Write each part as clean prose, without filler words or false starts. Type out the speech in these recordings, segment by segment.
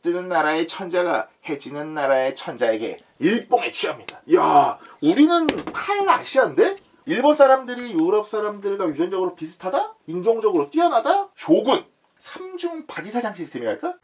뜨는 나라의 천자가 해 지는 나라의 천자에게 일봉에 취합니다. 야, 우리는 탈아시아인데? 일본 사람들이 유럽 사람들과 유전적으로 비슷하다? 인종적으로 뛰어나다? 쇼군! 삼중 바지사장 시스템이랄까?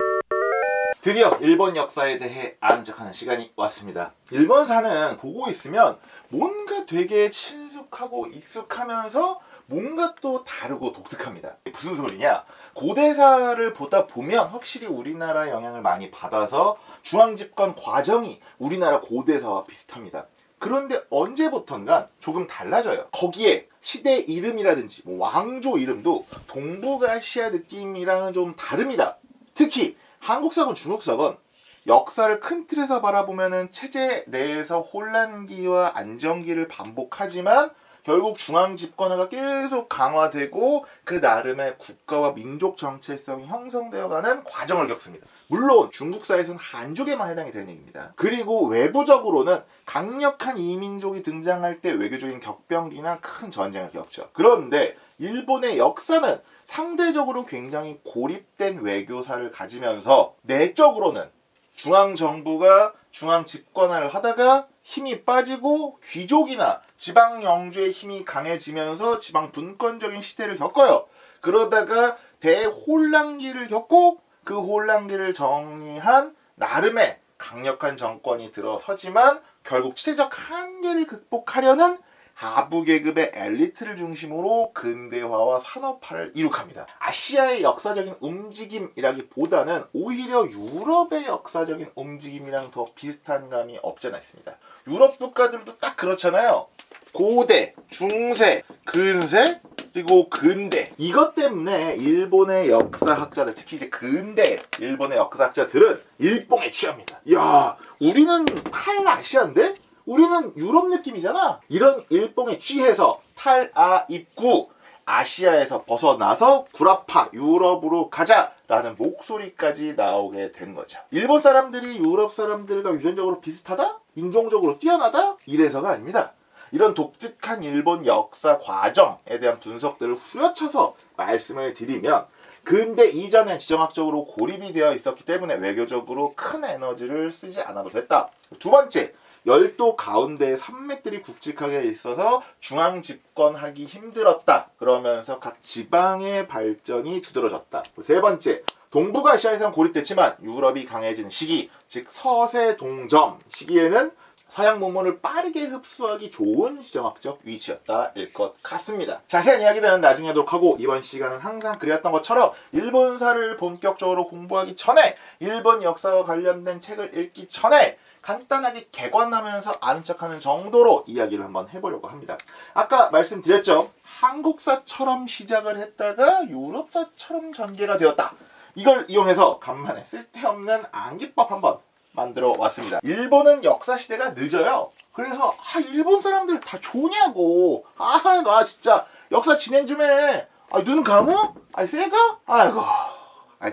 드디어 일본 역사에 대해 아는 척하는 시간이 왔습니다. 일본사는 보고 있으면 뭔가 되게 친숙하고 익숙하면서 뭔가 또 다르고 독특합니다. 무슨 소리냐? 고대사를 보다 보면 확실히 우리나라 영향을 많이 받아서 중앙집권 과정이 우리나라 고대사와 비슷합니다. 그런데 언제부턴가 조금 달라져요. 거기에 시대 이름이라든지 왕조 이름도 동북아시아 느낌이랑은 좀 다릅니다. 특히 한국사건, 중국사건 역사를 큰 틀에서 바라보면은 체제 내에서 혼란기와 안정기를 반복하지만 결국 중앙 집권화가 계속 강화되고 그 나름의 국가와 민족 정체성이 형성되어가는 과정을 겪습니다. 물론 중국사에서는 한족에만 해당이 되는 얘기입니다. 그리고 외부적으로는 강력한 이민족이 등장할 때 외교적인 격변기나 큰 전쟁을 겪죠. 그런데 일본의 역사는 상대적으로 굉장히 고립된 외교사를 가지면서 내적으로는 중앙정부가 중앙 집권화를 하다가 힘이 빠지고 귀족이나 지방 영주의 힘이 강해지면서 지방 분권적인 시대를 겪어요. 그러다가 대혼란기를 겪고 그 혼란기를 정리한 나름의 강력한 정권이 들어서지만 결국 시대적 한계를 극복하려는 하부 계급의 엘리트를 중심으로 근대화와 산업화를 이룩합니다. 아시아의 역사적인 움직임이라기보다는 오히려 유럽의 역사적인 움직임이랑 더 비슷한 감이 없지 않아 있습니다. 유럽 국가들도 딱 그렇잖아요. 고대, 중세, 근세, 그리고 근대. 이것 때문에 일본의 역사학자들, 특히 이제 근대 일본의 역사학자들은 일봉에 취합니다. 야, 우리는 탈아시아인데? 우리는 유럽 느낌이잖아. 이런 일봉에 취해서 탈아 입구, 아시아에서 벗어나서 구라파 유럽으로 가자라는 목소리까지 나오게 된 거죠. 일본 사람들이 유럽 사람들과 유전적으로 비슷하다? 인종적으로 뛰어나다? 이래서가 아닙니다. 이런 독특한 일본 역사 과정에 대한 분석들을 후려쳐서 말씀을 드리면 근대 이전엔 지정학적으로 고립이 되어 있었기 때문에 외교적으로 큰 에너지를 쓰지 않아도 됐다. 두 번째, 열도 가운데에 산맥들이 굵직하게 있어서 중앙 집권하기 힘들었다. 그러면서 각 지방의 발전이 두드러졌다. 세 번째, 동북아시아에선 고립됐지만 유럽이 강해지는 시기, 즉 서세동점 시기에는 서양 문물을 빠르게 흡수하기 좋은 지정학적 위치였다일 것 같습니다. 자세한 이야기는 나중에 하도록 하고 이번 시간은 항상 그랬던 것처럼 일본사를 본격적으로 공부하기 전에 일본 역사와 관련된 책을 읽기 전에 간단하게 개관하면서 아는 척하는 정도로 이야기를 한번 해보려고 합니다. 아까 말씀드렸죠. 한국사처럼 시작을 했다가 유럽사처럼 전개가 되었다. 이걸 이용해서 간만에 쓸데없는 암기법 한번 만들어 왔습니다. 일본은 역사시대가 늦어요. 그래서 일본 사람들 다 좋냐고. 나 진짜 역사 진행 좀 해. 눈 감어? 새가? 아이고.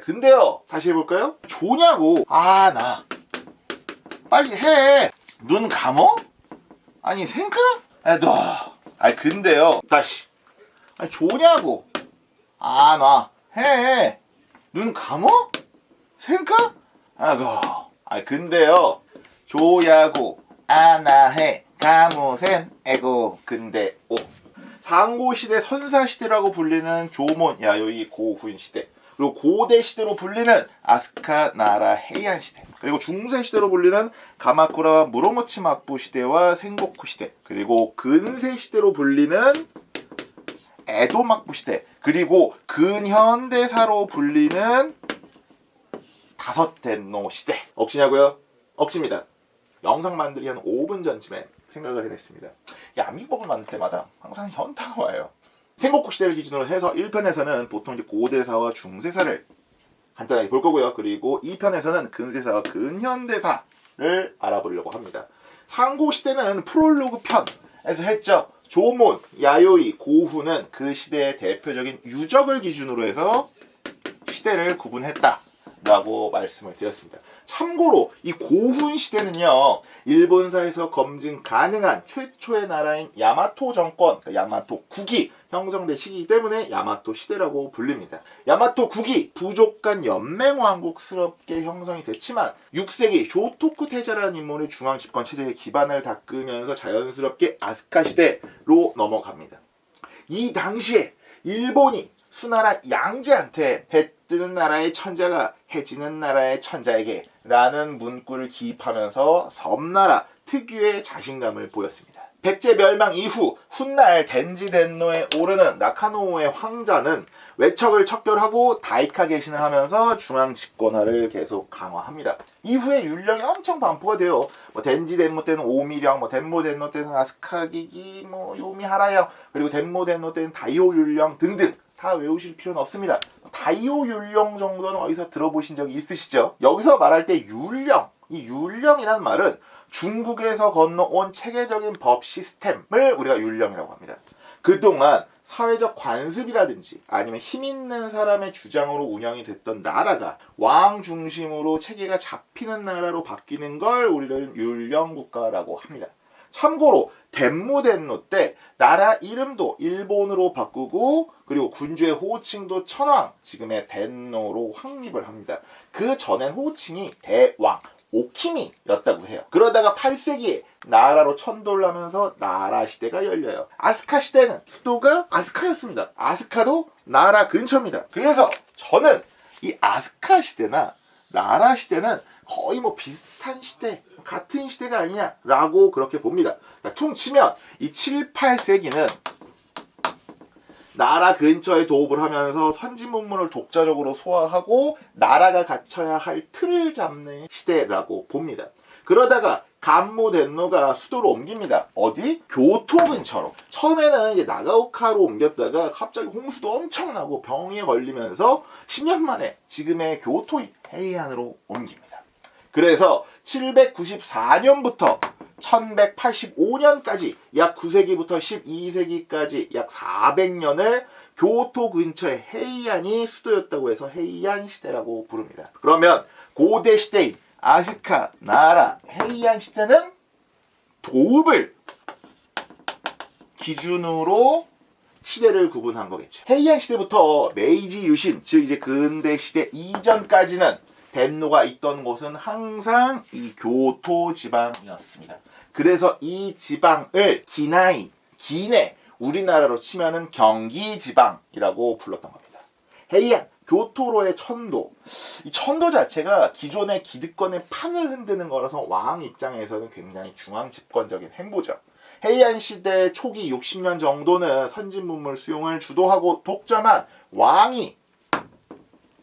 근데요. 다시 해볼까요? 좋냐고. 나 빨리 해. 눈 감어? 생각? 근데요. 다시. 좋냐고. 나 해. 눈 감어? 생각? 근데요. 조야고 아나해 가무센 에고 근데 오. 상고시대 선사시대라고 불리는 조몬 야요이 고훈시대, 그리고 고대시대로 불리는 아스카 나라 헤이안시대, 그리고 중세시대로 불리는 가마쿠라 무로모치 막부시대와 생고쿠 시대, 그리고 근세시대로 불리는 에도 막부시대, 그리고 근현대사로 불리는 다섯텐노 시대. 억지냐고요? 억지입니다. 영상 만들기 한 5분 전쯤에 생각을 해냈습니다. 암기법을 만들 때마다 항상 현타가 와요. 생고쿠 시대를 기준으로 해서 1편에서는 보통 이제 고대사와 중세사를 간단하게 볼 거고요. 그리고 2편에서는 근세사와 근현대사를 알아보려고 합니다. 상고 시대는 프롤로그 편에서 했죠. 조몬, 야요이, 고후는 그 시대의 대표적인 유적을 기준으로 해서 시대를 구분했다 라고 말씀을 드렸습니다. 참고로 이 고훈 시대는요, 일본사에서 검증 가능한 최초의 나라인 야마토 정권, 야마토 국이 형성된 시기이기 때문에 야마토 시대라고 불립니다. 야마토 국이 부족 간 연맹왕국스럽게 형성이 됐지만 6세기 쇼토쿠 태자라는 인물의 중앙 집권 체제의 기반을 닦으면서 자연스럽게 아스카 시대로 넘어갑니다. 이 당시에 일본이 수나라 양제한테 해 뜨는 나라의 천자가 해 지는 나라의 천자에게 라는 문구를 기입하면서 섬나라 특유의 자신감을 보였습니다. 백제 멸망 이후 훗날 덴지덴노에 오르는 나카노우의 황자는 외척을 척결하고 다이카 개신을 하면서 중앙 집권화를 계속 강화합니다. 이후에 율령이 엄청 반포가 돼요. 덴지덴노 때는 오미령, 덴모덴노 때는 아스카기기, 요미하라령, 그리고 덴모덴노 때는 다이오 율령 등등 다 외우실 필요는 없습니다. 다이오 율령 정도는 어디서 들어보신 적이 있으시죠? 여기서 말할 때 율령, 이 율령이라는 말은 중국에서 건너온 체계적인 법 시스템을 우리가 율령이라고 합니다. 그동안 사회적 관습이라든지 아니면 힘 있는 사람의 주장으로 운영이 됐던 나라가 왕 중심으로 체계가 잡히는 나라로 바뀌는 걸 우리는 율령국가라고 합니다. 참고로 덴모덴노 때 나라 이름도 일본으로 바꾸고 그리고 군주의 호칭도 천황, 지금의 덴노로 확립을 합니다. 그 전엔 호칭이 대왕, 오키미였다고 해요. 그러다가 8세기에 나라로 천도하면서 나라 시대가 열려요. 아스카 시대는 수도가 아스카였습니다. 아스카도 나라 근처입니다. 그래서 저는 이 아스카 시대나 나라 시대는 거의 비슷한 시대, 같은 시대가 아니냐라고 그렇게 봅니다. 그러니까 퉁치면 이 7, 8세기는 나라 근처에 도읍을 하면서 선진 문물을 독자적으로 소화하고 나라가 갖춰야 할 틀을 잡는 시대라고 봅니다. 그러다가 간모덴노가 수도로 옮깁니다. 어디? 교토 근처로. 처음에는 이제 나가오카로 옮겼다가 갑자기 홍수도 엄청나고 병에 걸리면서 10년 만에 지금의 교토 헤이안으로 옮깁니다. 그래서 794년부터 1185년까지 약 9세기부터 12세기까지 약 400년을 교토 근처의 헤이안이 수도였다고 해서 헤이안 시대라고 부릅니다. 그러면 고대 시대인 아스카, 나라, 헤이안 시대는 도읍을 기준으로 시대를 구분한 거겠죠. 헤이안 시대부터 메이지 유신, 즉 이제 근대 시대 이전까지는 덴노가 있던 곳은 항상 이 교토 지방이었습니다. 그래서 이 지방을 기나이, 기내, 우리나라로 치면은 경기 지방이라고 불렀던 겁니다. 헤이안, 교토로의 천도. 이 천도 자체가 기존의 기득권의 판을 흔드는 거라서 왕 입장에서는 굉장히 중앙 집권적인 행보죠. 헤이안 시대 초기 60년 정도는 선진 문물 수용을 주도하고 독점한 왕이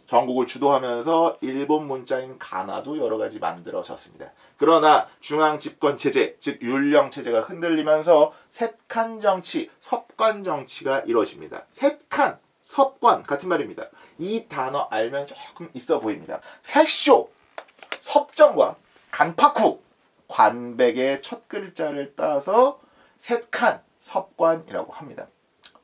전국을 주도하면서 일본 문자인 가나도 여러 가지 만들어졌습니다. 그러나 중앙 집권 체제, 즉 율령 체제가 흔들리면서 셋칸 정치, 섭관 정치가 이루어집니다. 셋칸, 섭관 같은 말입니다. 이 단어 알면 조금 있어 보입니다. 셋쇼, 섭정과 간파쿠, 관백의 첫 글자를 따서 셋칸, 섭관이라고 합니다.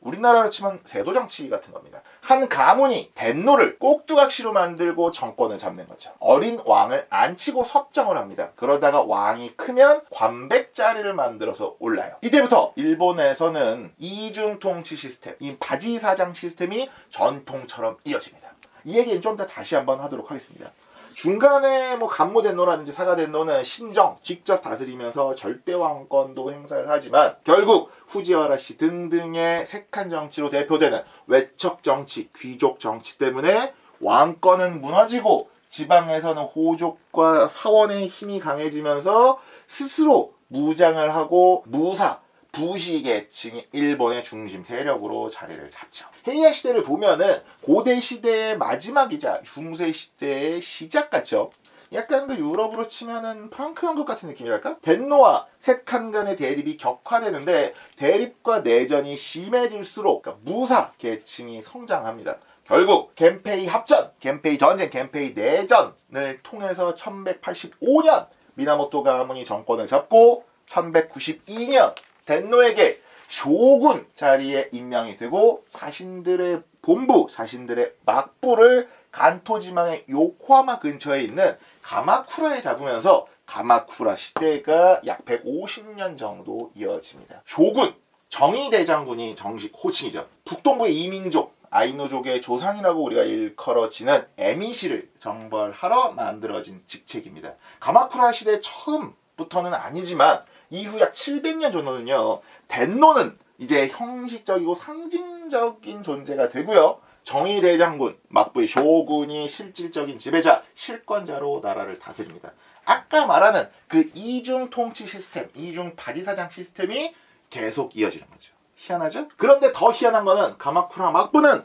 우리나라로 치면 세도정치 같은 겁니다. 한 가문이 덴노를 꼭두각시로 만들고 정권을 잡는 거죠. 어린 왕을 앉히고 섭정을 합니다. 그러다가 왕이 크면 관백자리를 만들어서 올라요. 이때부터 일본에서는 이중통치 시스템, 이 바지사장 시스템이 전통처럼 이어집니다. 이 얘기는 좀 더 다시 한번 하도록 하겠습니다. 중간에 간모덴노라든지 사가덴노는 신정, 직접 다스리면서 절대왕권도 행사를 하지만 결국 후지와라시 등등의 색한 정치로 대표되는 외척 정치, 귀족 정치 때문에 왕권은 무너지고 지방에서는 호족과 사원의 힘이 강해지면서 스스로 무장을 하고 무사, 부시 계층이 일본의 중심 세력으로 자리를 잡죠. 헤이안 시대를 보면은 고대 시대의 마지막이자 중세 시대의 시작 같죠. 약간 유럽으로 치면은 프랑크 왕국 같은 느낌이랄까? 덴노와 셋칸 간의 대립이 격화되는데 대립과 내전이 심해질수록 무사 계층이 성장합니다. 결국 겐페이 합전, 겐페이 전쟁, 겐페이 내전을 통해서 1185년 미나모토 가문이 정권을 잡고 1192년 덴노에게 쇼군 자리에 임명이 되고 자신들의 본부, 자신들의 막부를 간토 지방의 요코하마 근처에 있는 가마쿠라에 잡으면서 가마쿠라 시대가 약 150년 정도 이어집니다. 쇼군 정의대장군이 정식 호칭이죠. 북동부의 이민족 아이누족의 조상이라고 우리가 일컬어지는 에미시를 정벌하러 만들어진 직책입니다. 가마쿠라 시대 처음부터는 아니지만 이후 약 700년 정도는요, 덴노는 이제 형식적이고 상징적인 존재가 되고요. 정의대장군, 막부의 쇼군이 실질적인 지배자, 실권자로 나라를 다스립니다. 아까 말하는 그 이중 통치 시스템, 이중 바지사장 시스템이 계속 이어지는 거죠. 희한하죠? 그런데 더 희한한 거는 가마쿠라 막부는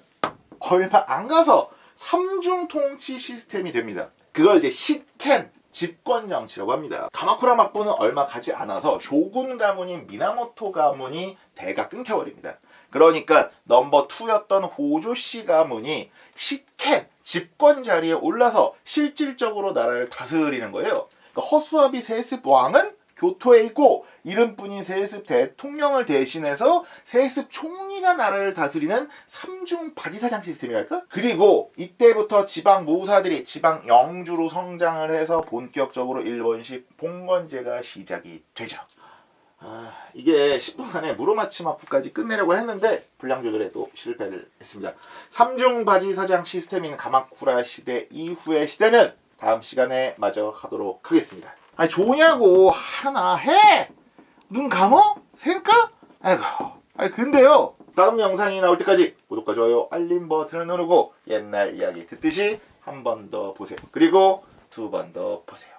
얼마 안 가서 삼중 통치 시스템이 됩니다. 그걸 이제 시켄 집권 정치라고 합니다. 가마쿠라 막부는 얼마 가지 않아서 쇼군 가문인 미나모토 가문이 대가 끊겨버립니다. 그러니까 넘버 2였던 호조시 가문이 시켄 집권 자리에 올라서 실질적으로 나라를 다스리는 거예요. 그러니까 허수아비 세습 왕은 교토에 있고 이름뿐인 세습 대통령을 대신해서 세습 총리가 나라를 다스리는 삼중 바지사장 시스템이랄까? 그리고 이때부터 지방 무사들이 지방 영주로 성장을 해서 본격적으로 일본식 봉건제가 시작이 되죠. 이게 10분 안에 무로마치마프까지 끝내려고 했는데 분량 조절에 또 실패를 했습니다. 삼중 바지사장 시스템인 가마쿠라 시대 이후의 시대는 다음 시간에 마저 하도록 하겠습니다. 아니 좋냐고 하나 해! 눈 감어? 생까? 아이고. 아니 근데요, 다음 영상이 나올 때까지 구독과 좋아요 알림 버튼을 누르고 옛날 이야기 듣듯이 한 번 더 보세요. 그리고 두 번 더 보세요.